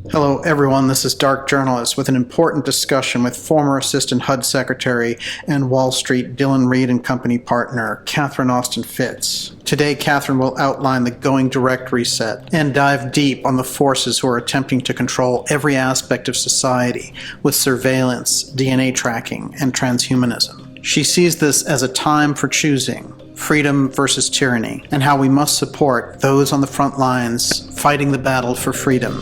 Hello, everyone. This is Dark Journalist with an important discussion with former Assistant HUD Secretary and Wall Street Dillon Read and Company partner, Catherine Austin Fitts. Today, Catherine will outline the going direct reset and dive deep on the forces who are attempting to control every aspect of society with surveillance, DNA tracking, and transhumanism. She sees this as a time for choosing freedom versus tyranny, and how we must support those on the front lines fighting the battle for freedom.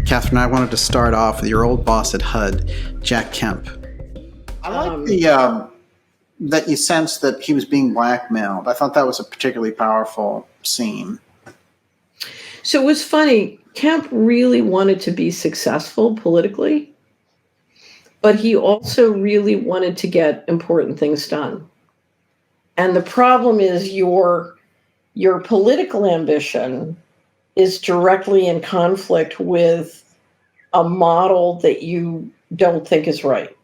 Catherine, I wanted to start off with your old boss at HUD, Jack Kemp. I like that you sensed that he was being blackmailed. I thought that was a particularly powerful scene. So it was funny. Kemp really wanted to be successful politically, but he also really wanted to get important things done. And the problem is your political ambition is directly in conflict with a model that you don't think is right.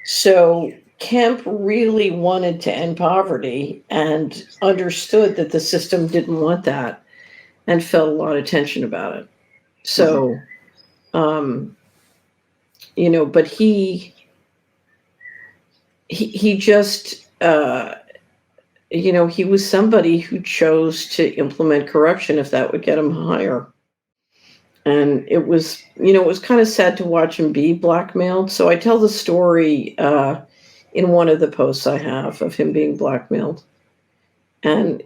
So Kemp really wanted to end poverty and understood that the system didn't want that and felt a lot of tension about it. So, but he just, he was somebody who chose to implement corruption if that would get him higher. And it was kind of sad to watch him be blackmailed. So I tell the story in one of the posts I have of him being blackmailed. And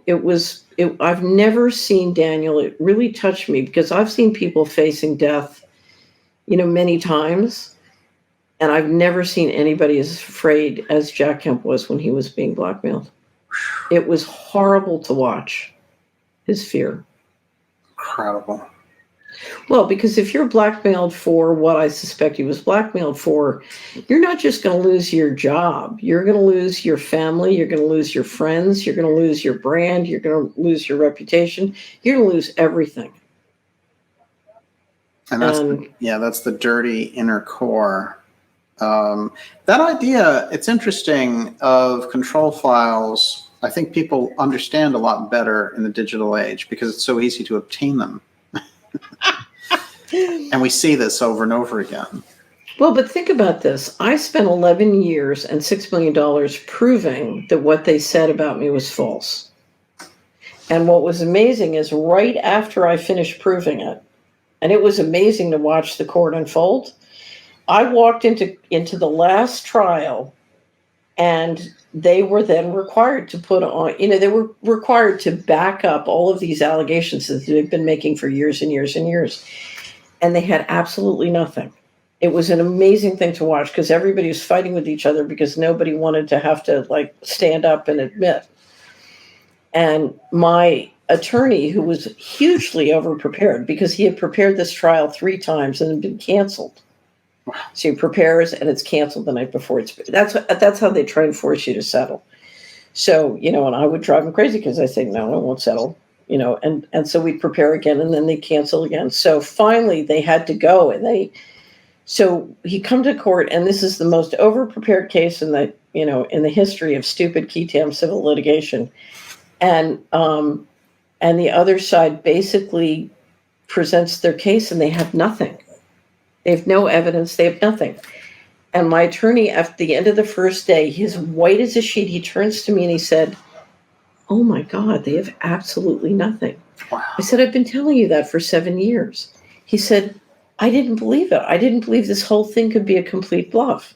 I've never seen Daniel, it really touched me because I've seen people facing death, many times. And I've never seen anybody as afraid as Jack Kemp was when he was being blackmailed. It was horrible to watch his fear. Incredible. Well, because if you're blackmailed for what I suspect he was blackmailed for, you're not just going to lose your job. You're going to lose your family. You're going to lose your friends. You're going to lose your brand. You're going to lose your reputation. You're going to lose everything. And that's the dirty inner core. That idea, it's interesting, of control files, I think people understand a lot better in the digital age because it's so easy to obtain them. And we see this over and over again. Well, but think about this. I spent 11 years and $6 million proving that what they said about me was false. And what was amazing is right after I finished proving it, and it was amazing to watch the court unfold, I walked into the last trial, and they were then required to put on, they were required to back up all of these allegations that they've been making for years and years and years. And they had absolutely nothing. It was an amazing thing to watch because everybody was fighting with each other because nobody wanted to have to stand up and admit. And my attorney, who was hugely overprepared because he had prepared this trial 3 times and had been canceled. So he prepares and it's canceled the night before. That's how they try and force you to settle. So, and I would drive him crazy because I say, no, I won't settle, and so we'd prepare again and then they cancel again. So finally they had to go so he come to court, and this is the most overprepared case in the history of stupid qui tam civil litigation. And the other side basically presents their case and they have nothing. They have no evidence. They have nothing. And my attorney, at the end of the first day, he's white as a sheet. He turns to me and he said, "Oh my God, they have absolutely nothing." Wow. I said, "I've been telling you that for 7 years." He said, "I didn't believe it. I didn't believe this whole thing could be a complete bluff."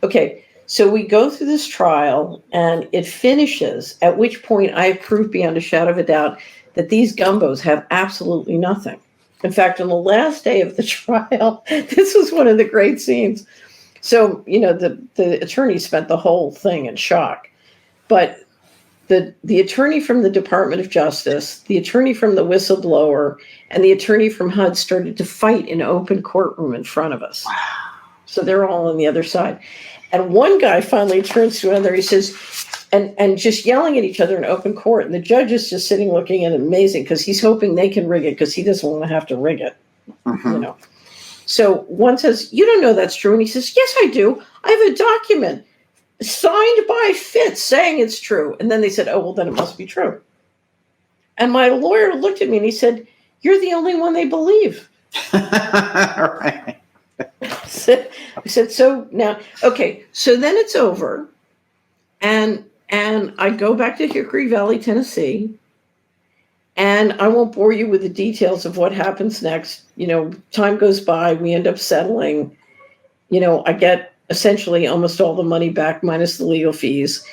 Okay, so we go through this trial and it finishes, at which point I have proved beyond a shadow of a doubt that these gumbos have absolutely nothing. In fact, on the last day of the trial, this was one of the great scenes. So, the attorney spent the whole thing in shock. But the attorney from the Department of Justice, the attorney from the whistleblower, and the attorney from HUD started to fight in an open courtroom in front of us. Wow. So they're all on the other side. And one guy finally turns to another, he says, and just yelling at each other in open court. And the judge is just sitting looking at it, amazing, because he's hoping they can rig it because he doesn't want to have to rig it. Mm-hmm. So one says, "You don't know that's true." And he says, "Yes, I do. I have a document signed by Fitz saying it's true." And then they said, "Oh, well, then it must be true." And my lawyer looked at me and he said, "You're the only one they believe." Right. I said, "So now, okay, so then it's over. And I go back to Hickory Valley, Tennessee, and I won't bore you with the details of what happens next. Time goes by, we end up settling. I get essentially almost all the money back minus the legal fees.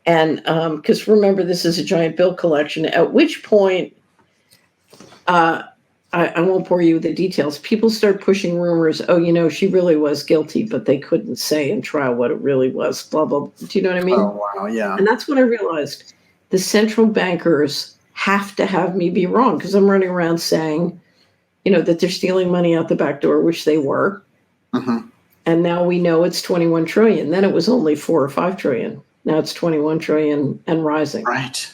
And because remember, this is a giant bill collection, at which point, I won't bore you with the details. People start pushing rumors. Oh, she really was guilty, but they couldn't say in trial what it really was. Blah, blah. Do you know what I mean? Oh, wow. Yeah. And that's when I realized the central bankers have to have me be wrong, because I'm running around saying, that they're stealing money out the back door, which they were. Mm-hmm. And now we know it's 21 trillion. Then it was only 4 or 5 trillion. Now it's 21 trillion and rising. Right.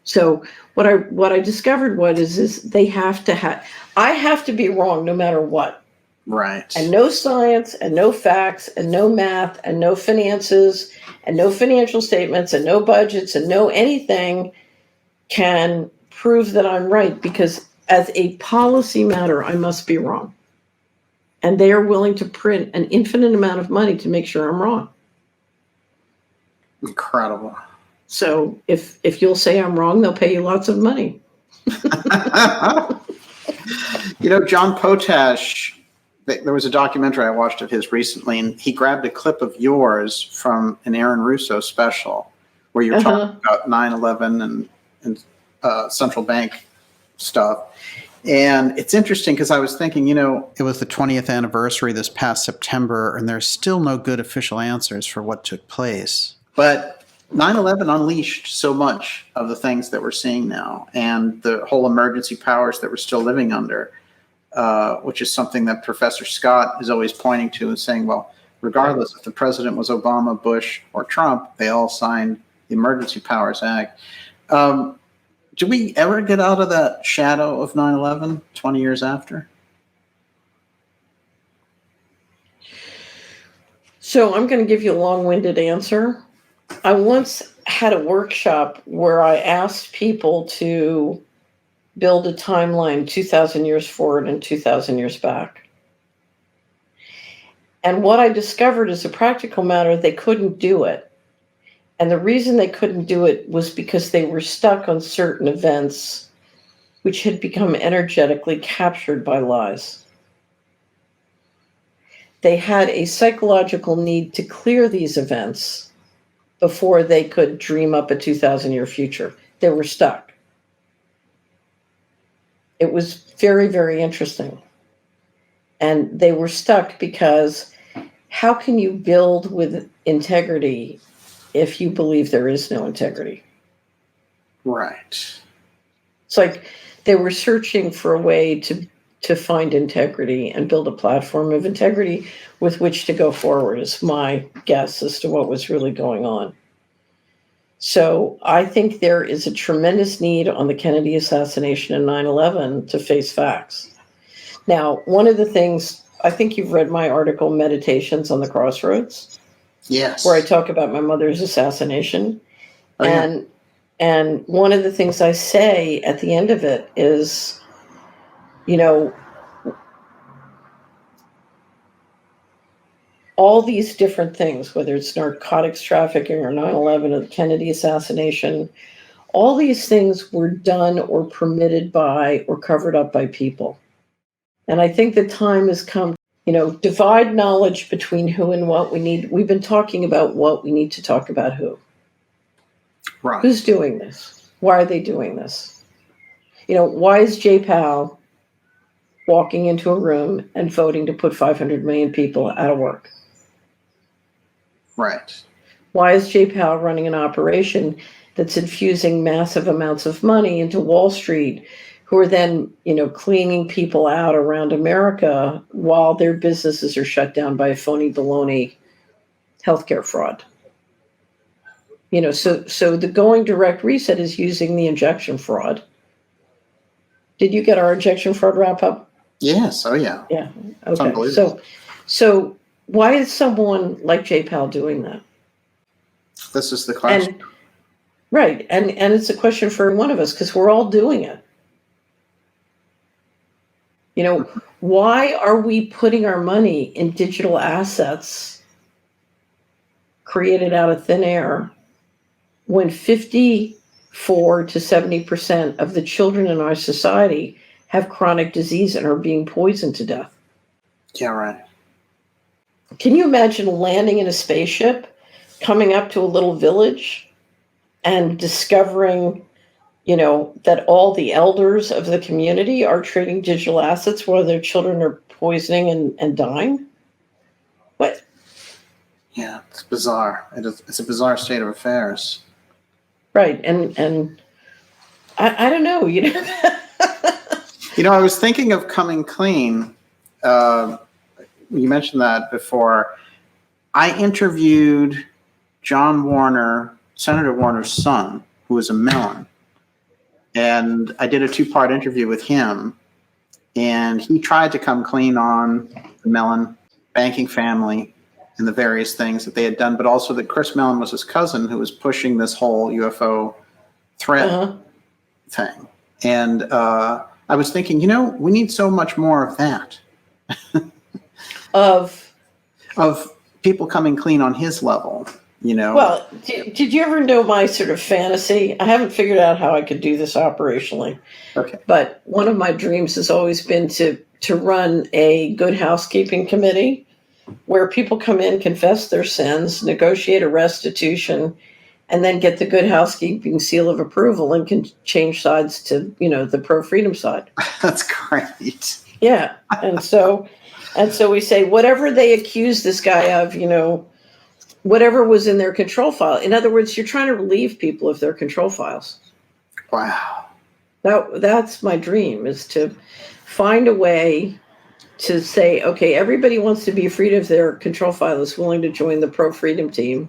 So what I discovered is they have to I have to be wrong no matter what. Right. And no science and no facts and no math and no finances and no financial statements and no budgets and no anything can prove that I'm right, because as a policy matter, I must be wrong. And they are willing to print an infinite amount of money to make sure I'm wrong. Incredible. So if you'll say I'm wrong, they'll pay you lots of money. John Potash, there was a documentary I watched of his recently, and he grabbed a clip of yours from an Aaron Russo special where you're talking about 9/11 and central bank stuff. And it's interesting because I was thinking, it was the 20th anniversary this past September, and there's still no good official answers for what took place. But 9/11 unleashed so much of the things that we're seeing now, and the whole emergency powers that we're still living under, which is something that Professor Scott is always pointing to and saying, well, regardless if the president was Obama, Bush, or Trump, they all signed the Emergency Powers Act. Did we ever get out of that shadow of 9/11 20 years after? So I'm going to give you a long-winded answer. I once had a workshop where I asked people to build a timeline 2,000 years forward and 2,000 years back. And what I discovered as a practical matter, they couldn't do it. And the reason they couldn't do it was because they were stuck on certain events which had become energetically captured by lies. They had a psychological need to clear these events before they could dream up a 2,000-year future. They were stuck. It was very, very interesting. And they were stuck because how can you build with integrity if you believe there is no integrity? Right. It's like they were searching for a way to find integrity and build a platform of integrity with which to go forward, is my guess as to what was really going on. So I think there is a tremendous need on the Kennedy assassination and 9/11 to face facts. Now, one of the things, I think you've read my article, Meditations on the Crossroads. Yes. Where I talk about my mother's assassination. Oh, yeah. And one of the things I say at the end of it is, all these different things, whether it's narcotics trafficking or 9/11 or the Kennedy assassination, all these things were done or permitted by or covered up by people. And I think the time has come, divide knowledge between who and what we need. We've been talking about what we need to talk about who. Right. Who's doing this? Why are they doing this? Why is Jay Powell walking into a room and voting to put 500 million people out of work? Right. Why is Jay Powell running an operation that's infusing massive amounts of money into Wall Street, who are then, cleaning people out around America while their businesses are shut down by a phony baloney healthcare fraud? So the going direct reset is using the injection fraud. Did you get our injection fraud wrap up? Yes. Oh, yeah. Yeah. It's Okay. unbelievable. So why is someone like Jay Powell doing that? This is the question. Right. And it's a question for one of us because we're all doing it. Why are we putting our money in digital assets created out of thin air when 54 to 70% of the children in our society have chronic disease and are being poisoned to death? Yeah, right. Can you imagine landing in a spaceship, coming up to a little village, and discovering, that all the elders of the community are trading digital assets while their children are poisoning and dying? What? Yeah, it's bizarre. It's a bizarre state of affairs. Right. And I don't know, I was thinking of coming clean. You mentioned that before. I interviewed John Warner, Senator Warner's son, who was a melon. And I did a 2-part interview with him. And he tried to come clean on the Mellon banking family and the various things that they had done, but also that Chris Mellon was his cousin who was pushing this whole UFO threat thing. And I was thinking, we need so much more of that. Of people coming clean on his level, Well, did you ever know my sort of fantasy? I haven't figured out how I could do this operationally. Okay. But one of my dreams has always been to run a good housekeeping committee where people come in, confess their sins, negotiate a restitution, and then get the good housekeeping seal of approval and can change sides to, the pro-freedom side. That's great. Yeah. And so we say, whatever they accuse this guy of, whatever was in their control file. In other words, you're trying to relieve people of their control files. Wow. That's my dream, is to find a way to say, okay, everybody wants to be freed of their control file, is willing to join the pro-freedom team,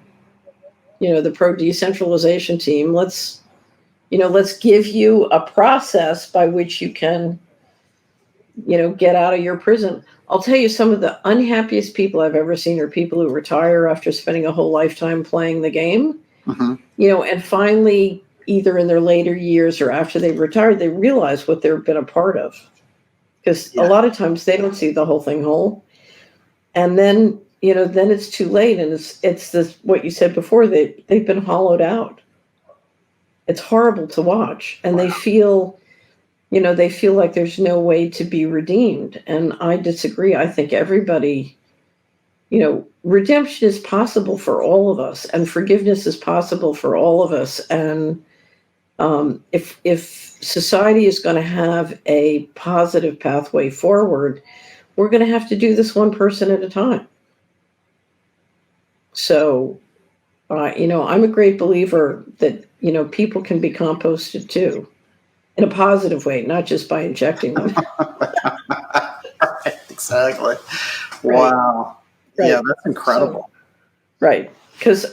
the pro-decentralization team. Let's give you a process by which you can, get out of your prison. I'll tell you, some of the unhappiest people I've ever seen are people who retire after spending a whole lifetime playing the game, and finally, either in their later years or after they've retired, they realize what they've been a part of. Because a lot of times they don't see the whole thing whole. And then, then it's too late. And it's this, what you said before, they've been hollowed out. It's horrible to watch. And they feel like there's no way to be redeemed. And I disagree. I think everybody, redemption is possible for all of us, and forgiveness is possible for all of us. And if society is going to have a positive pathway forward, we're going to have to do this one person at a time. So, I'm a great believer that, people can be composted too, in a positive way, not just by injecting them. Right, exactly. Wow. Right. Yeah, that's incredible. Right. Because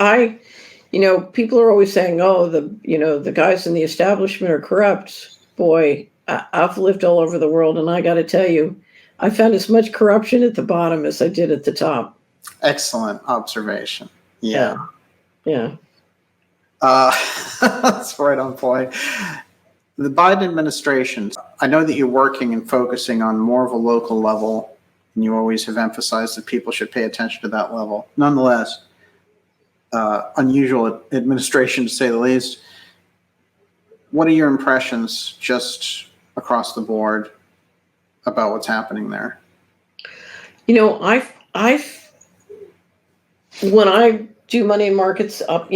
people are always saying, oh, the guys in the establishment are corrupt. Boy, I've lived all over the world, and I got to tell you, I found as much corruption at the bottom as I did at the top. Excellent observation. Yeah. Yeah. That's right on point. The Biden administration, I know that you're working and focusing on more of a local level, and you always have emphasized that people should pay attention to that level. Nonetheless, unusual administration to say the least. What are your impressions just across the board about what's happening there? I've when I do money in markets up,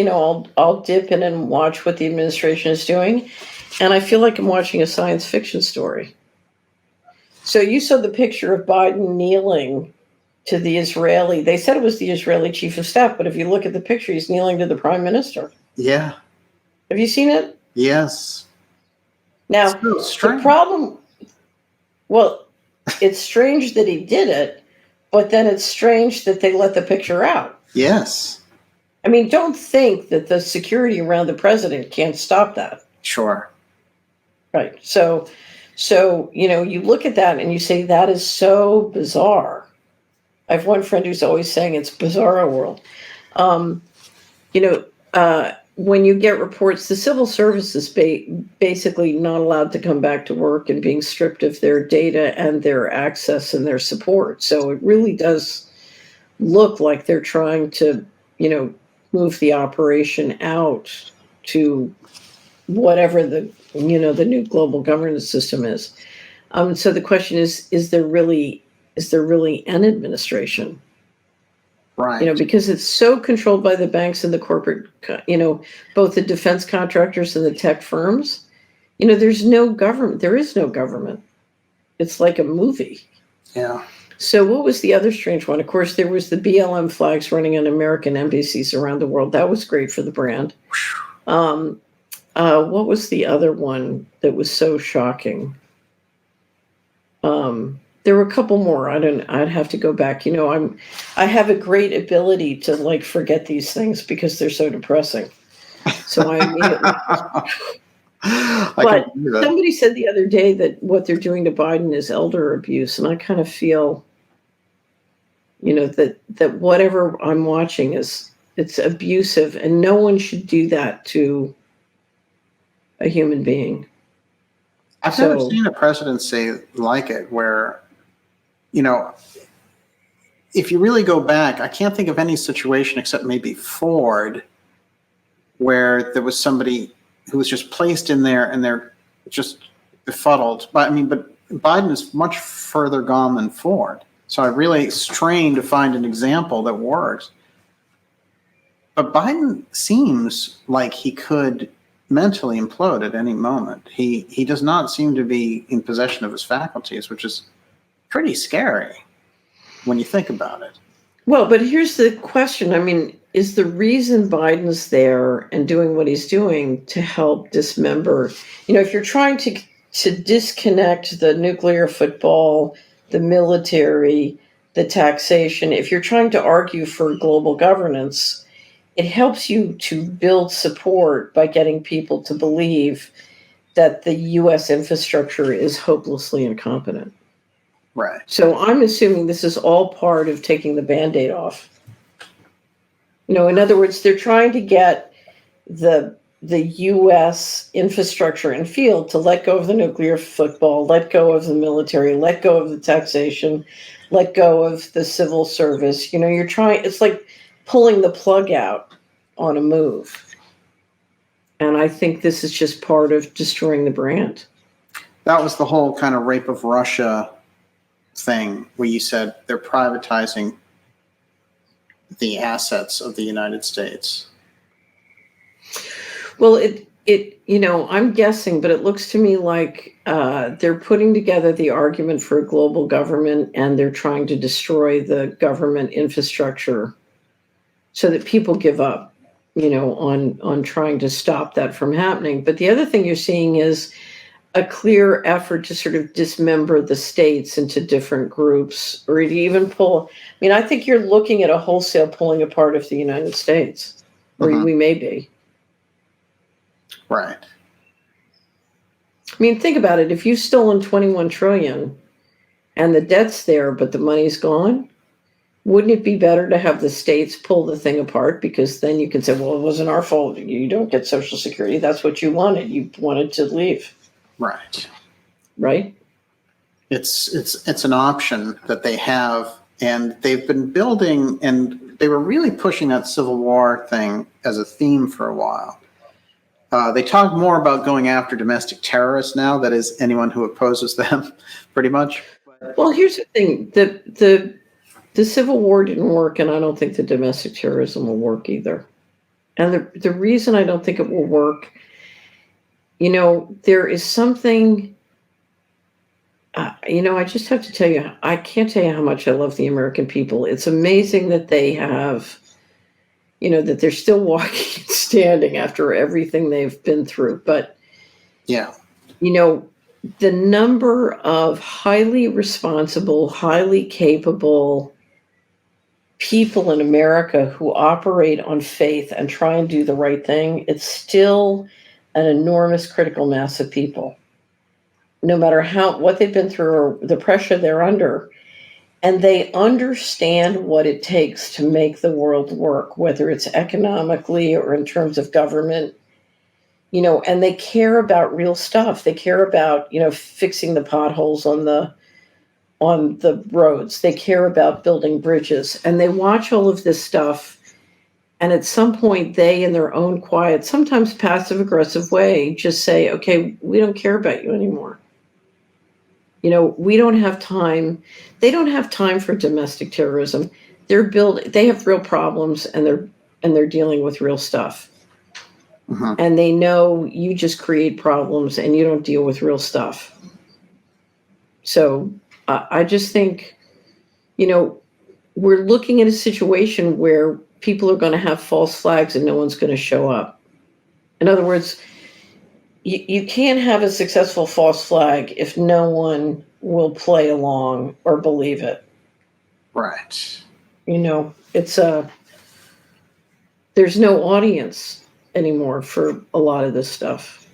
I'll dip in and watch what the administration is doing, and I feel like I'm watching a science fiction story. So you saw the picture of Biden kneeling to the Israeli. They said it was the Israeli chief of staff, but if you look at the picture, he's kneeling to the prime minister. Yeah. Have you seen it? Yes. Now, the problem, well, it's strange that he did it, but then it's strange that they let the picture out. Yes. I mean, don't think that the security around the president can't stop that. Sure. Right. So, you look at that and you say, that is so bizarre. I have one friend who's always saying it's bizarro world. when you get reports, the civil service is basically not allowed to come back to work and being stripped of their data and their access and their support. So it really does look like they're trying to, move the operation out to whatever the new global governance system is. So the question is there really an administration? Right. Because it's so controlled by the banks and the corporate, both the defense contractors and the tech firms. There's no government. There is no government. It's like a movie. Yeah. So what was the other strange one? Of course, there was the BLM flags running on American embassies around the world. That was great for the brand. What was the other one that was so shocking? There were a couple more. I'd have to go back. I have a great ability to forget these things because they're so depressing. So I immediately. But somebody said the other day that what they're doing to Biden is elder abuse, and I kind of feel, that whatever I'm watching it's abusive, and no one should do that to a human being. I've never seen a presidency like it where, if you really go back, I can't think of any situation except maybe Ford, where there was somebody who was just placed in there and they're just befuddled. But Biden is much further gone than Ford. So I really strain to find an example that works. But Biden seems like he could mentally implode at any moment. He does not seem to be in possession of his faculties, which is pretty scary when you think about it. Well, but here's the question. Is the reason Biden's there and doing what he's doing to help dismember? If you're trying to disconnect the nuclear football, the military, the taxation, if you're trying to argue for global governance, it helps you to build support by getting people to believe that the U.S. infrastructure is hopelessly incompetent. Right. So I'm assuming this is all part of taking the Band-Aid off. In other words, they're trying to get the U.S. infrastructure and field to let go of the nuclear football, let go of the military, let go of the taxation, let go of the civil service. It's like pulling the plug out on a move. And I think this is just part of destroying the brand. That was the whole kind of rape of Russia thing where you said they're privatizing the assets of the United States. Well, I'm guessing, but it looks to me like they're putting together the argument for a global government, and they're trying to destroy the government infrastructure so that people give up, on trying to stop that from happening. But the other thing you're seeing is a clear effort to sort of dismember the states into different groups, or to even pull. I think you're looking at a wholesale pulling apart of the United States, or we may be. Right. Think about it. If you've stolen 21 trillion and the debt's there, but the money's gone, wouldn't it be better to have the states pull the thing apart? Because then you can say, well, it wasn't our fault. You don't get Social Security. That's what you wanted. You wanted to leave. Right. Right. It's an option that they have, and they've been building, and they were really pushing that Civil War thing as a theme for a while. They talk more about going after domestic terrorists now. That is, anyone who opposes them, pretty much. Well, here's the thing: the Civil War didn't work, and I don't think the domestic terrorism will work either. And the reason I don't think it will work, there is something. I just have to tell you, I can't tell you how much I love the American people. It's amazing that they have. That they're still walking and standing after everything they've been through. But, yeah, the number of highly responsible, highly capable people in America who operate on faith and try and do the right thing, it's still an enormous critical mass of people, no matter what they've been through or the pressure they're under. and they understand what it takes to make the world work, whether it's economically or in terms of government, and they care about real stuff. They care about, fixing the potholes on the roads. They care about building bridges, and they watch all of this stuff. And at some point, they, in their own quiet, sometimes passive aggressive way, just say, okay, we don't care about you anymore. We don't have time. They don't have time for domestic terrorism. They have real problems, and they're dealing with real stuff. Mhm. And they know you just create problems and you don't deal with real stuff. So I just think, we're looking at a situation where people are going to have false flags and no one's going to show up. In other words, you can't have a successful false flag if no one will play along or believe it. Right. It's there's no audience anymore for a lot of this stuff.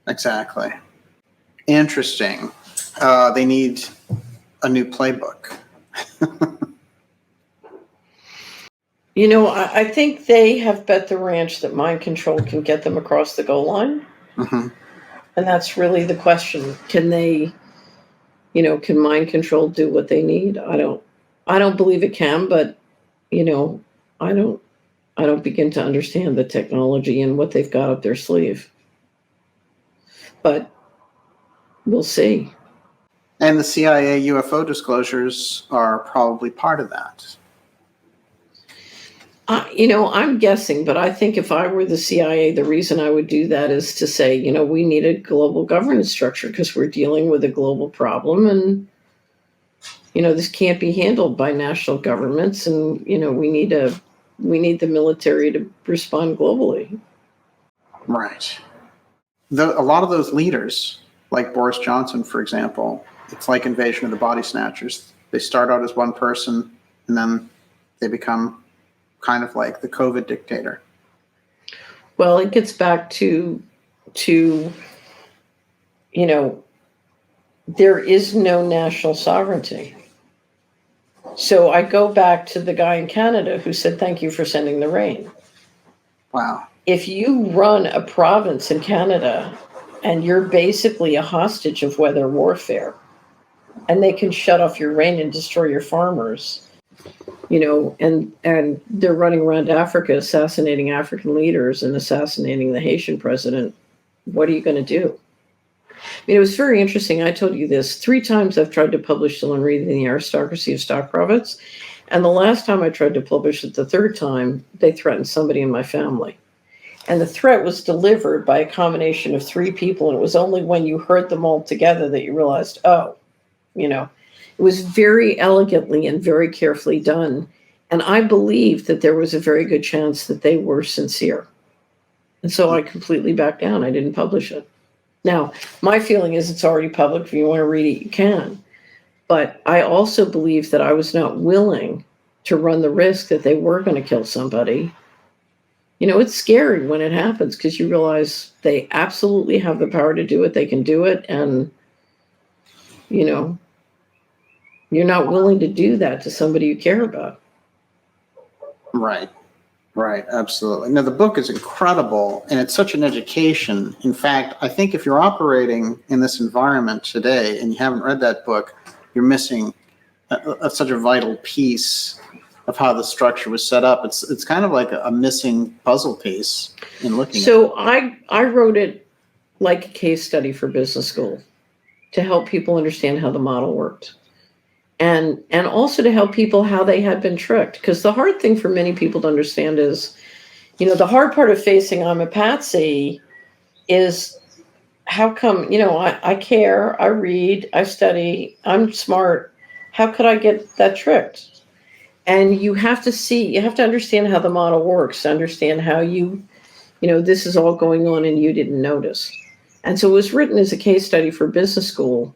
Exactly. Interesting. They need a new playbook. I think they have bet the ranch that mind control can get them across the goal line. Mm-hmm. And that's really the question. Can they, can mind control do what they need? I don't believe it can, but, I don't begin to understand the technology and what they've got up their sleeve. But we'll see. And the CIA UFO disclosures are probably part of that. I'm guessing, but I think if I were the CIA, the reason I would do that is to say, we need a global governance structure because we're dealing with a global problem, and this can't be handled by national governments, and we need the military to respond globally. Right. A lot of those leaders, like Boris Johnson, for example, it's like Invasion of the Body Snatchers. They start out as one person, and then they become kind of like the COVID dictator. Well, it gets back to there is no national sovereignty. So I go back to the guy in Canada who said, thank you for sending the rain. Wow. If you run a province in Canada and you're basically a hostage of weather warfare, and they can shut off your rain and destroy your farmers, and they're running around Africa assassinating African leaders and assassinating the Haitian president, what are you going to do? It was very interesting. I told you this. 3 times I've tried to publish Dylan Reed in the Aristocracy of Stock Profits. And the last time I tried to publish it, the 3rd time, they threatened somebody in my family. And the threat was delivered by a combination of 3 people. And it was only when you heard them all together that you realized, it was very elegantly and very carefully done. And I believed that there was a very good chance that they were sincere. And so I completely backed down. I didn't publish it. Now, my feeling is it's already public. If you want to read it, you can. But I also believe that I was not willing to run the risk that they were going to kill somebody. It's scary when it happens because you realize they absolutely have the power to do it. They can do it. And, you're not willing to do that to somebody you care about. Right. Right. Absolutely. Now, the book is incredible, and it's such an education. In fact, I think if you're operating in this environment today and you haven't read that book, you're missing such a vital piece of how the structure was set up. It's kind of like a missing puzzle piece in looking at it. So I wrote it like a case study for business school to help people understand how the model worked. And also to help people how they had been tricked. Because the hard thing for many people to understand is, the hard part of facing I'm a patsy is how come, I care, I read, I study, I'm smart. How could I get that tricked? And you have to understand how the model works, to understand how this is all going on and you didn't notice. And so it was written as a case study for business school.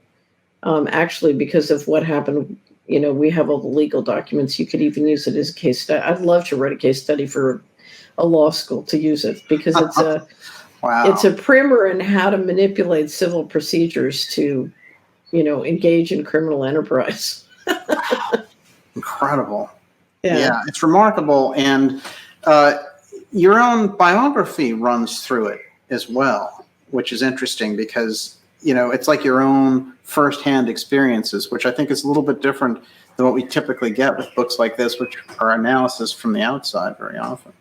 Actually, because of what happened, we have all the legal documents. You could even use it as a case study. I'd love to write a case study for a law school to use it because it's a Wow. It's a primer in how to manipulate civil procedures to, engage in criminal enterprise. incredible. Yeah. Yeah, it's remarkable. And your own biography runs through it as well, which is interesting because, it's like your own firsthand experiences, which I think is a little bit different than what we typically get with books like this, which are analysis from the outside very often.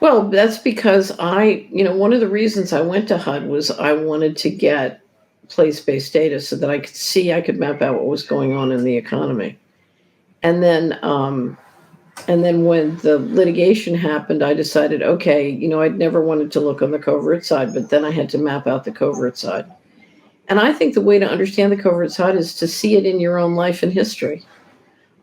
Well, that's because one of the reasons I went to HUD was I wanted to get place-based data so that I could map out what was going on in the economy. And then when the litigation happened, I decided, okay, I'd never wanted to look on the covert side, but then I had to map out the covert side. And I think the way to understand the covert side is to see it in your own life and history.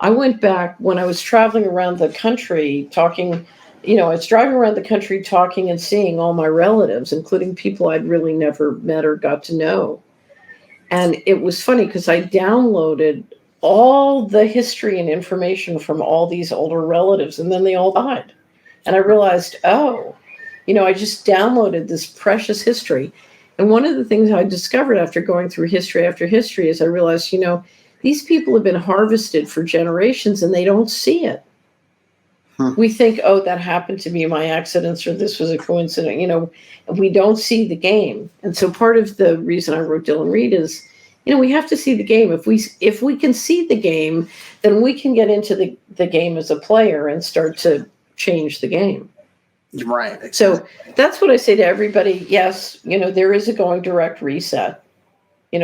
I went back when I was traveling around the country talking, I was driving around the country talking and seeing all my relatives, including people I'd really never met or got to know. And it was funny because I downloaded all the history and information from all these older relatives, and then they all died. And I realized, I just downloaded this precious history. And one of the things I discovered after going through history after history is I realized, these people have been harvested for generations and they don't see it. We think, that happened to me, my accidents, or this was a coincidence, we don't see the game. And so part of the reason I wrote Dylan Reed is, we have to see the game. If we can see the game, then we can get into the game as a player and start to change the game. Right. Exactly. So that's what I say to everybody. Yes, there is a going direct reset.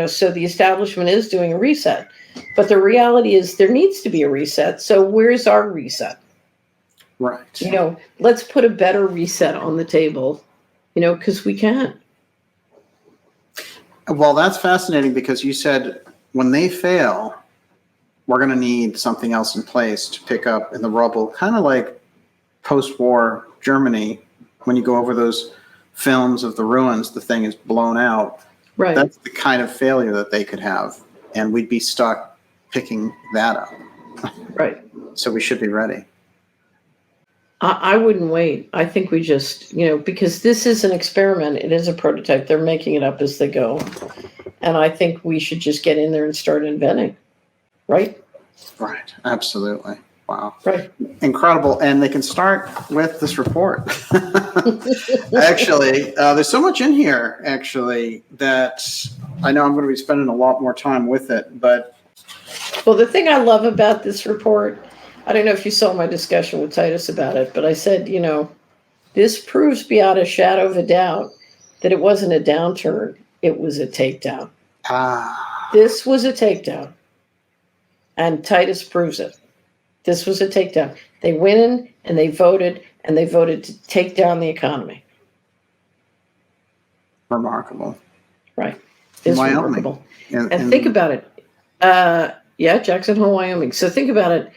So the establishment is doing a reset. But the reality is there needs to be a reset. So where's our reset? Right. Let's put a better reset on the table, because we can. Well, that's fascinating because you said when they fail, we're going to need something else in place to pick up in the rubble, kind of like post-war Germany. When you go over those films of the ruins, the thing is blown out. Right. That's the kind of failure that they could have, and we'd be stuck picking that up. Right. So we should be ready. I wouldn't wait. I think we just, because this is an experiment. It is a prototype. They're making it up as they go. And I think we should just get in there and start inventing. Right? Right. Absolutely. Wow. Right. Incredible. And they can start with this report. Actually, there's so much in here, actually, that I know I'm going to be spending a lot more time with it. But well, the thing I love about this report, I don't know if you saw my discussion with Titus about it, but I said, this proves beyond a shadow of a doubt that it wasn't a downturn. It was a takedown. This was a takedown. And Titus proves it. This was a takedown. They went in and they voted to take down the economy. Remarkable. Right. It's Wyoming. Remarkable. And think about it. Jackson Hole, Wyoming. So think about it.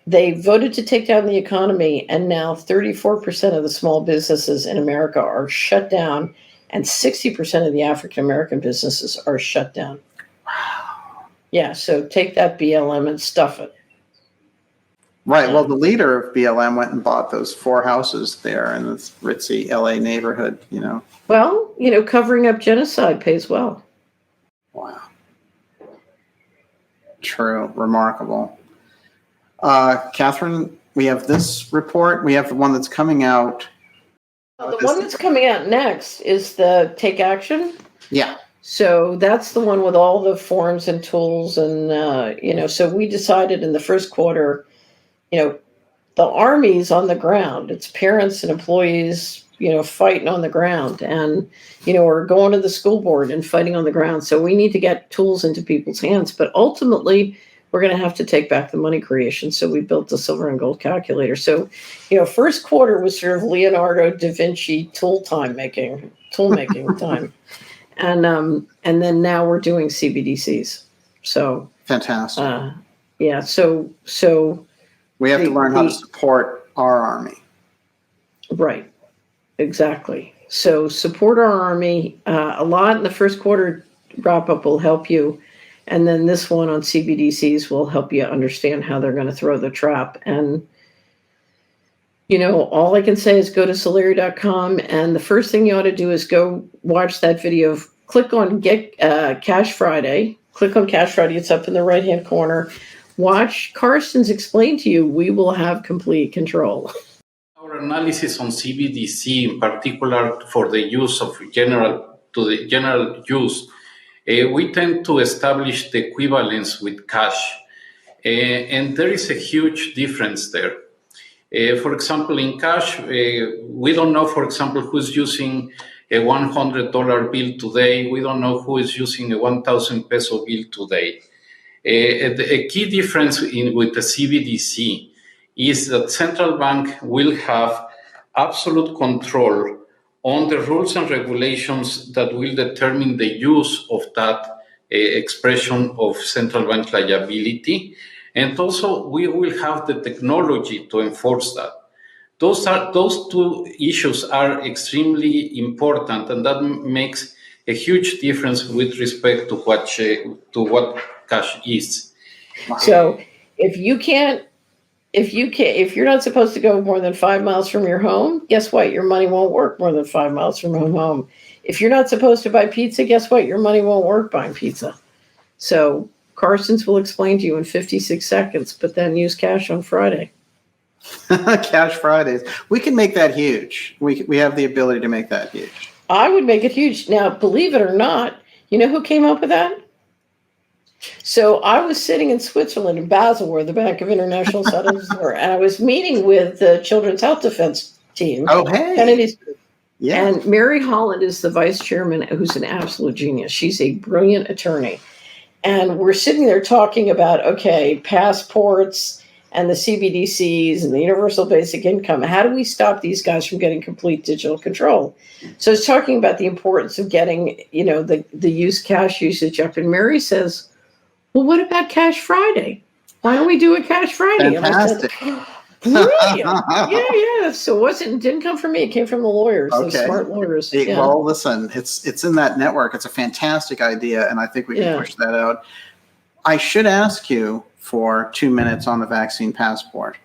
They voted to take down the economy, and now 34% of the small businesses in America are shut down, and 60% of the African-American businesses are shut down. Wow. Yeah, so take that BLM and stuff it. Right. Well, the leader of BLM went and bought those 4 houses there in this ritzy LA neighborhood, Well, covering up genocide pays well. Wow. True. Remarkable. Catherine, we have this report. We have the one that's coming out. The one that's coming out next is the Take Action. Yeah. So that's the one with all the forms and tools. And, so we decided in the first quarter, the Army's on the ground. It's parents and employees, fighting on the ground. And, we're going to the school board and fighting on the ground. So we need to get tools into people's hands. But ultimately, we're going to have to take back the money creation. So we built the silver and gold calculator. So, first quarter was sort of Leonardo da Vinci tool making time. And then now we're doing CBDCs. So fantastic. Yeah. So we have to learn how to support our Army. Right. Exactly. So support our Army. A lot in the first quarter wrap up will help you. And then this one on CBDCs will help you understand how they're going to throw the trap. And, all I can say is go to Solari.com. And the first thing you ought to do is go watch that video. Click on Get Cash Friday. Click on Cash Friday. It's up in the right-hand corner. watch Carstens explain to you, we will have complete control. Our analysis on CBDC, in particular for the use of general use, we tend to establish the equivalence with cash, and there is a huge difference there. For example, in cash, we don't know, for example, who's using a $100 bill today. We don't know who is using a 1,000 peso bill today. A key difference with the CBDC is that central bank will have absolute control on the rules and regulations that will determine the use of that expression of central bank liability. And also we will have the technology to enforce that. Those two issues are extremely important, and that makes a huge difference with respect to what cash is. So if you're not supposed to go more than 5 miles from your home, guess what? Your money won't work more than 5 miles from your home. If you're not supposed to buy pizza, guess what? Your money won't work buying pizza. So Carstens will explain to you in 56 seconds, but then use cash on Friday. Cash Fridays. We can make that huge. We have the ability to make that huge. I would make it huge. Now, believe it or not, you know who came up with that? So I was sitting in Switzerland, in Basel, where the Bank of International Settlements were, and I was meeting with the Children's Health Defense team. Oh, hey. Kennedy's. Yeah. And Mary Holland is the vice chairman, who's an absolute genius. She's a brilliant attorney. And we're sitting there talking about, okay, passports and the CBDCs and the universal basic income. How do we stop these guys from getting complete digital control? So it's talking about the importance of getting, the cash usage up. And Mary says, well, what about Cash Friday? Why don't we do a Cash Friday? Fantastic. And I said, brilliant. Yeah. So it didn't come from me. It came from the lawyers, okay. The smart lawyers. Yeah. Well, listen, it's in that network. It's a fantastic idea, and I think we can push that out. I should ask you for 2 minutes on the vaccine passport,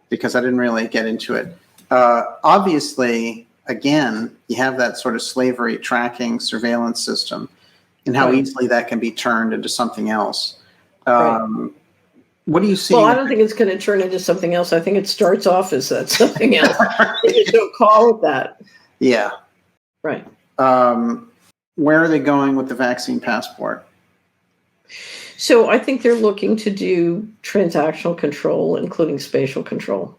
because I didn't really get into it. Obviously, again, you have that sort of slavery tracking surveillance system, and how easily that can be turned into something else. What do you see? Well, I don't think it's going to turn into something else. I think it starts off as that something else. They just don't call it that. Yeah. Right. Where are they going with the vaccine passport? So I think they're looking to do transactional control, including spatial control.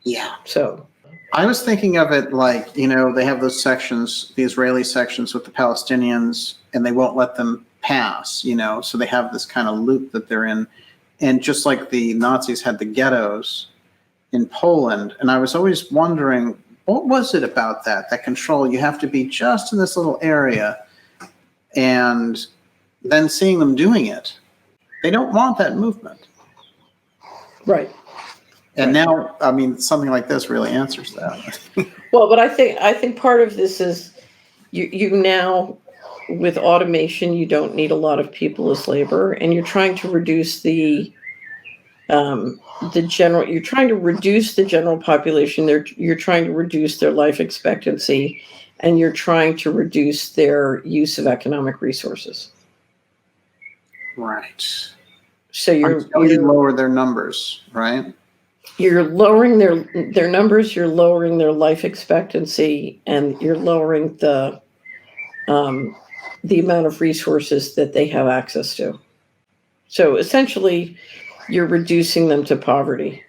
Yeah. So I was thinking of it like, they have those sections, the Israeli sections with the Palestinians, and they won't let them pass, so they have this kind of loop that they're in. And just like the Nazis had the ghettos in Poland, and I was always wondering, what was it about that control? You have to be just in this little area, and then seeing them doing it, they don't want that movement. Right. And now, something like this really answers that. Well, but I think part of this is you now, with automation, you don't need a lot of people as labor, and you're trying to reduce the general population. You're trying to reduce their life expectancy, and you're trying to reduce their use of economic resources. Right. So you lower their numbers, right? You're lowering their numbers. You're lowering their life expectancy, and you're lowering the amount of resources that they have access to. So essentially, you're reducing them to poverty.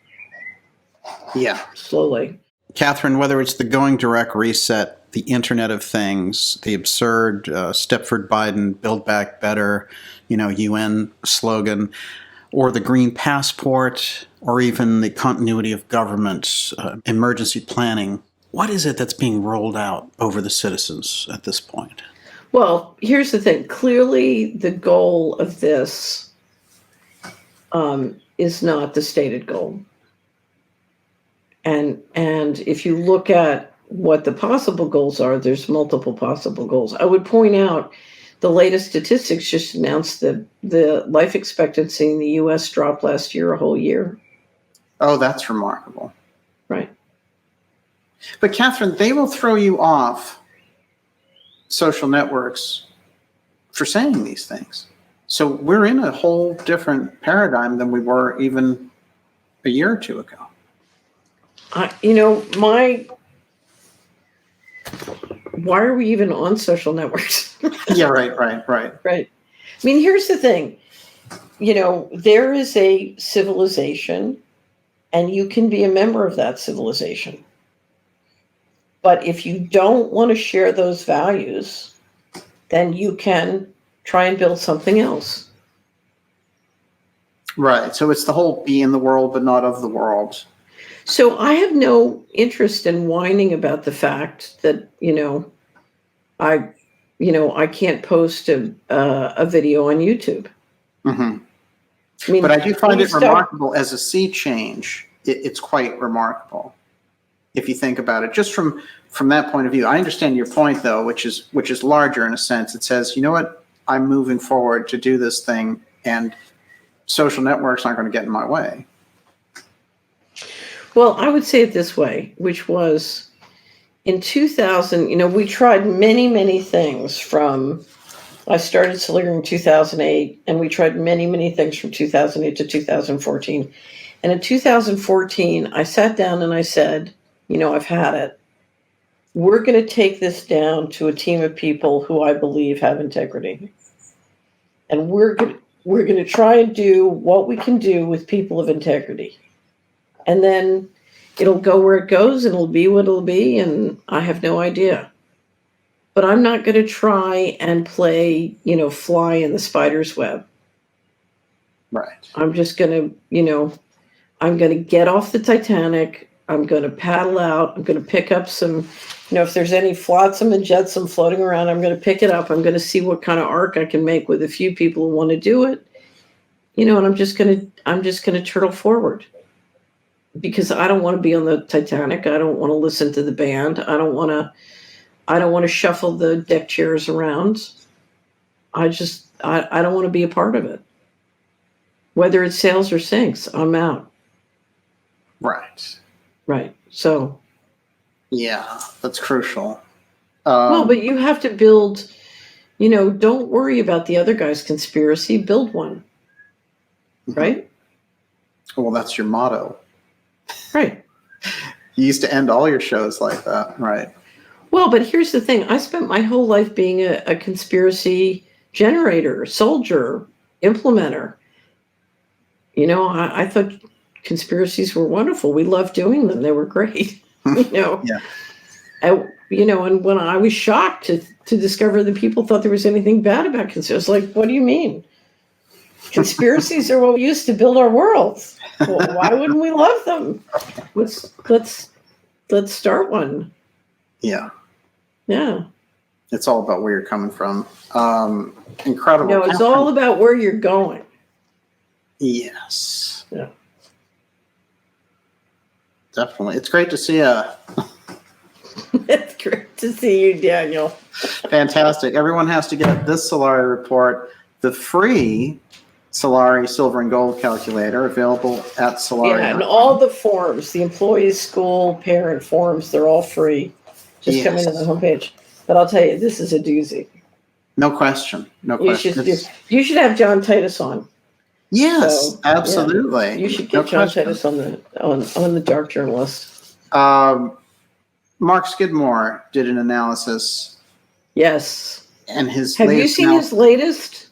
Yeah. Slowly. Catherine, whether it's the going direct reset, the Internet of Things, the absurd Stepford Biden Build Back Better, UN slogan, or the green passport, or even the continuity of government, emergency planning, what is it that's being rolled out over the citizens at this point? Well, here's the thing. Clearly, the goal of this is not the stated goal. And if you look at what the possible goals are, there's multiple possible goals. I would point out the latest statistics just announced that the life expectancy in the U.S. dropped last year, a whole year. Oh, that's remarkable. Right. But Catherine, they will throw you off social networks for saying these things. So we're in a whole different paradigm than we were even a year or two ago. Why are we even on social networks? Yeah, right. Right. I mean, here's the thing. There is a civilization, and you can be a member of that civilization. But if you don't want to share those values, then you can try and build something else. Right. So it's the whole be in the world, but not of the world. So I have no interest in whining about the fact that, I can't post a video on YouTube. Mm-hmm. I mean, but I do find it remarkable as a sea change. It's quite remarkable if you think about it. Just from that point of view, I understand your point though, which is larger in a sense. It says, you know what, I'm moving forward to do this thing, and social networks aren't going to get in my way. Well, I would say it this way, which was in 2000, we tried many, many things I started Solera in 2008, and we tried many, many things from 2008 to 2014. And in 2014, I sat down and I said, I've had it. We're going to take this down to a team of people who I believe have integrity. And we're going to try and do what we can do with people of integrity. And then it'll go where it goes, and it'll be what it'll be, and I have no idea. But I'm not going to try and play, fly in the spider's web. Right. I'm just going to, I'm going to get off the Titanic. I'm going to paddle out. I'm going to pick up some, if there's any flotsam and jetsam floating around, I'm going to pick it up. I'm going to see what kind of arc I can make with a few people who want to do it. And I'm just going to turtle forward. Because I don't want to be on the Titanic. I don't want to listen to the band. I don't want to shuffle the deck chairs around. I don't want to be a part of it. Whether it sails or sinks, I'm out. Right. So. Yeah, that's crucial. Well, but you have to build, don't worry about the other guy's conspiracy. Build one. Right? Well, that's your motto. Right. You used to end all your shows like that, right? Well, but here's the thing. I spent my whole life being a conspiracy generator, soldier, implementer. I thought conspiracies were wonderful. We loved doing them. They were great. Yeah. And when I was shocked to discover that people thought there was anything bad about conspiracies, I was like, what do you mean? Conspiracies are what we used to build our worlds. Well, why wouldn't we love them? Let's start one. Yeah. Yeah. It's all about where you're coming from. Incredible. No, it's all about where you're going. Yes. Yeah. Definitely. It's great to see you. It's great to see you, Daniel. Fantastic. Everyone has to get this Solari report, the free Solari Silver and Gold calculator, available at Solari. Yeah, and all the forms, the employees, school, parent forms, they're all free. Just come into the homepage. But I'll tell you, this is a doozy. No question. You should have John Titus on. Yes, so, absolutely. Yeah, you should get John Titus on the Dark Journalist. Mark Skidmore did an analysis. Yes. And his have you seen his latest?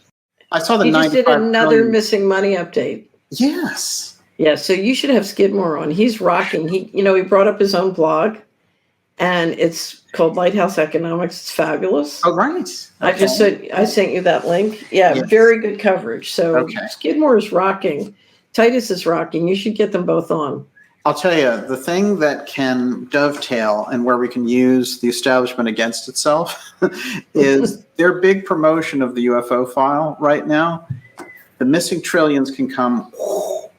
I saw the he just did another missing money update. Yes. Yeah, so you should have Skidmore on. He's rocking. He brought up his own blog, and it's called Lighthouse Economics. It's fabulous. Oh, right. Okay. I sent you that link. Yeah, yes. Very good coverage. So Skidmore is rocking. Titus is rocking. You should get them both on. I'll tell you, the thing that can dovetail and where we can use the establishment against itself is their big promotion of the UFO file right now. The missing trillions can come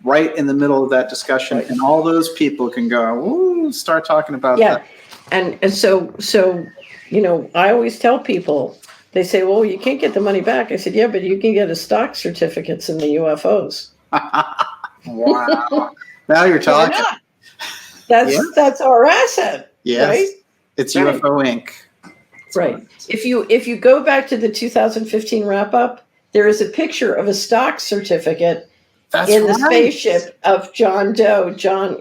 right in the middle of that discussion, and all those people can go, ooh, start talking about that. And so I always tell people, they say, well, you can't get the money back. I said, yeah, but you can get a stock certificates in the UFOs. Wow. Now you're talking. That's our asset. Yes. Right? It's UFO Inc. Right. If you go back to the 2015 wrap up, there is a picture of a stock certificate That's in the right. spaceship of John Doe. John,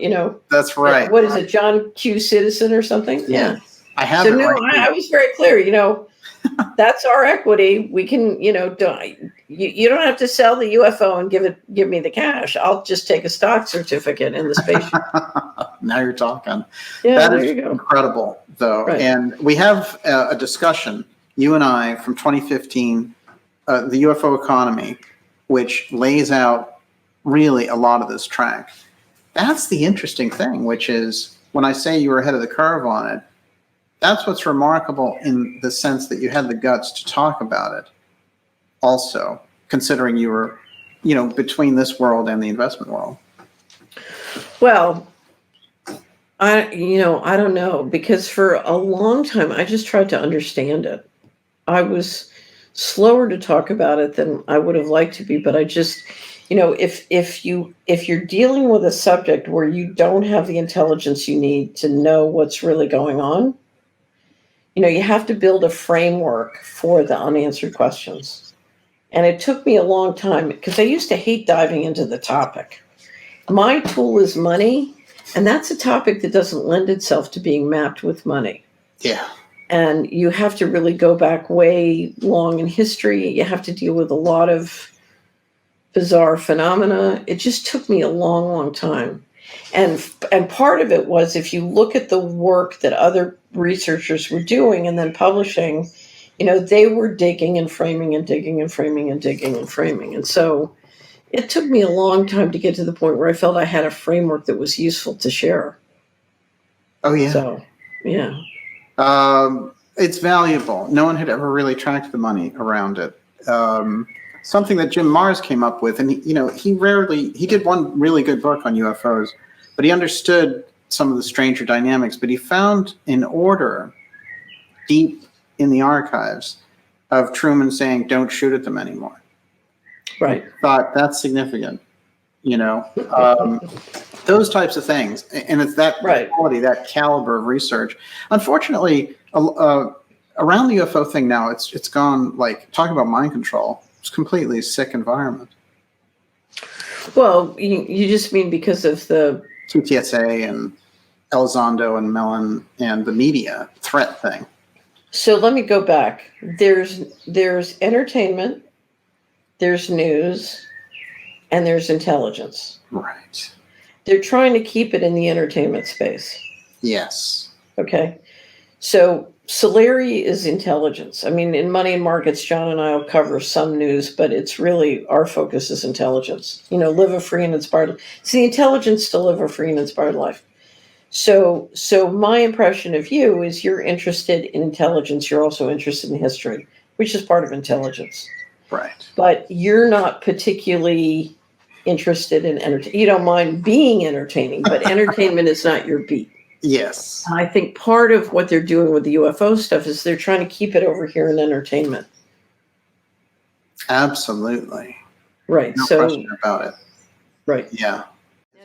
That's right. what is it? John Q. Citizen or something? Yeah. I have So it no, right here. I was very clear. That's our equity. We can, you don't have to sell the UFO and give me the cash. I'll just take a stock certificate in the spaceship. Now you're talking. Yeah, That there is you go. incredible, though. Right. And we have a discussion, you and I, from 2015, the UFO economy, which lays out really a lot of this track. That's the interesting thing, which is when I say you were ahead of the curve on it, that's what's remarkable in the sense that you had the guts to talk about it. Also, considering you were, between this world and the investment world. Well, I don't know, because for a long time I just tried to understand it. I was slower to talk about it than I would have liked to be, but I just, if you're dealing with a subject where you don't have the intelligence you need to know what's really going on, you have to build a framework for the unanswered questions. And it took me a long time because I used to hate diving into the topic. My tool is money, and that's a topic that doesn't lend itself to being mapped with money. Yeah. And you have to really go back way long in history. You have to deal with a lot of bizarre phenomena. It just took me a long, long time. And part of it was, if you look at the work that other researchers were doing and then publishing, they were digging and framing and digging and framing and digging and framing. And so it took me a long time to get to the point where I felt I had a framework that was useful to share. Oh, yeah. So, yeah. It's valuable. No one had ever really tracked the money around it. Something that Jim Mars came up with, and he did one really good book on UFOs, but he understood some of the stranger dynamics, but he found an order deep in the archives of Truman saying, don't shoot at them anymore. Right. I thought that's significant, those types of things. And it's that quality, that caliber of research. Unfortunately, around the UFO thing now, it's gone, like, talking about mind control. It's completely sick environment. Well, you just mean because of the TTSA and Elizondo and Mellon and the media threat thing. So let me go back. There's entertainment, there's news, and there's intelligence. Right. They're trying to keep it in the entertainment space. Yes. Okay. So Solari is intelligence. I mean, in Money and Markets, John and I will cover some news, but it's really, our focus is intelligence. Live a free and inspired life. It's the intelligence to live a free and inspired life. So my impression of you is you're interested in intelligence. You're also interested in history, which is part of intelligence. Right. But you're not particularly interested in entertainment. You don't mind being entertaining, but entertainment is not your beat. Yes. I think part of what they're doing with the UFO stuff is they're trying to keep it over here in entertainment. Absolutely. Right. No question about it. Right. Yeah.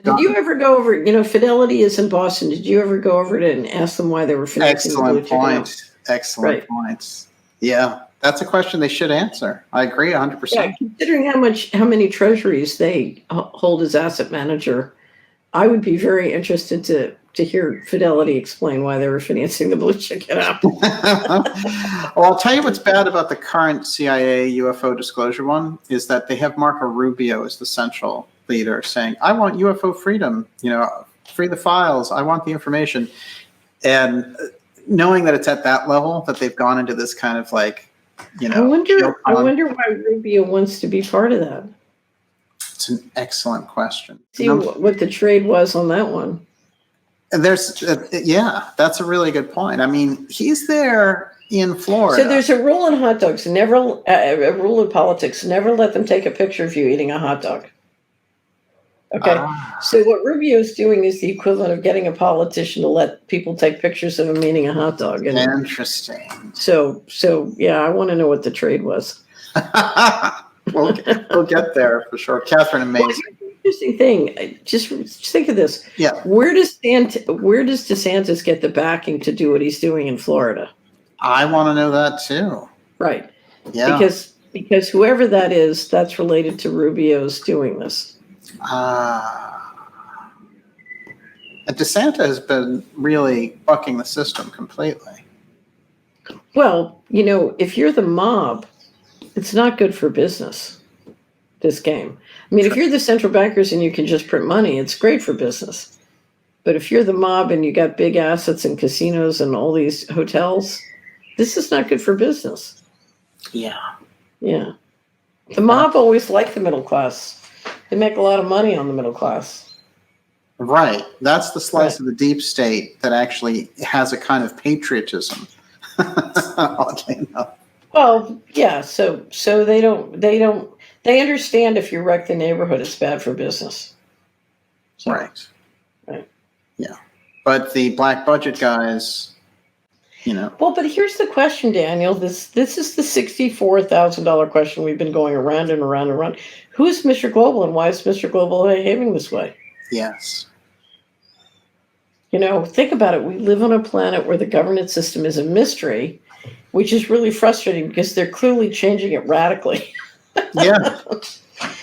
Did you ever go over, Fidelity is in Boston. Did you ever go over it and ask them why they were financing the blue chip? Excellent points. Yeah. That's a question they should answer. I agree 100%. Yeah, considering how many treasuries they hold as asset manager, I would be very interested to hear Fidelity explain why they were financing the blue chip. Well, I'll tell you what's bad about the current CIA UFO disclosure one is that they have Marco Rubio as the central leader saying, I want UFO freedom, free the files. I want the information. And knowing that it's at that level, that they've gone into this kind of like, I wonder why Rubio wants to be part of that. It's an excellent question. See what the trade was on that one. And that's a really good point. I mean, he's there in Florida. So there's a rule in hot dogs, a rule in politics, never let them take a picture of you eating a hot dog. Okay. So what Rubio's doing is the equivalent of getting a politician to let people take pictures of him eating a hot dog. And interesting. So yeah, I want to know what the trade was. we'll get there for sure. Catherine, amazing. Interesting thing. Just think of this. Yeah. Where does DeSantis get the backing to do what he's doing in Florida? I want to know that too. Right. Yeah. Because Because whoever that is, that's related to Rubio's doing this. DeSantis has been really bucking the system completely. Well, if you're the mob, it's not good for business, this game. I mean, if you're the central bankers and you can just print money, it's great for business. But if you're the mob and you got big assets and casinos and all these hotels, this is not good for business. Yeah. Yeah. The mob always liked the middle class. They make a lot of money on the middle class. Right. That's the slice of the deep state that actually has a kind of patriotism. Oddly enough. Well, yeah. So they understand if you wreck the neighborhood, it's bad for business. So, right. Right. Yeah. But the black budget guys, Well, but here's the question, Daniel. This is the $64,000 question we've been going around and around and around. Who's Mr. Global and why is Mr. Global behaving this way? Yes. Think about it. We live on a planet where the governance system is a mystery, which is really frustrating because they're clearly changing it radically. Yeah.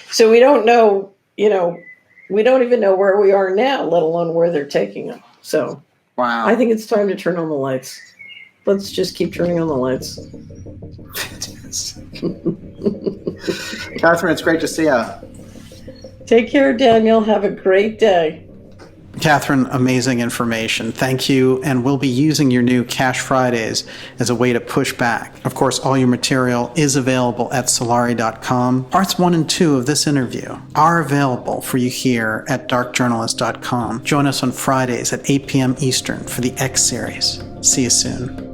So we don't know, we don't even know where we are now, let alone where they're taking it. So Wow. I think it's time to turn on the lights. Let's just keep turning on the lights. Catherine, it's great to see you. Take care, Daniel. Have a great day. Catherine, amazing information. Thank you. And we'll be using your new Cash Fridays as a way to push back. Of course, all your material is available at Solari.com. Parts 1 and 2 of this interview are available for you here at darkjournalist.com. Join us on Fridays at 8 p.m. Eastern for the X series. See you soon.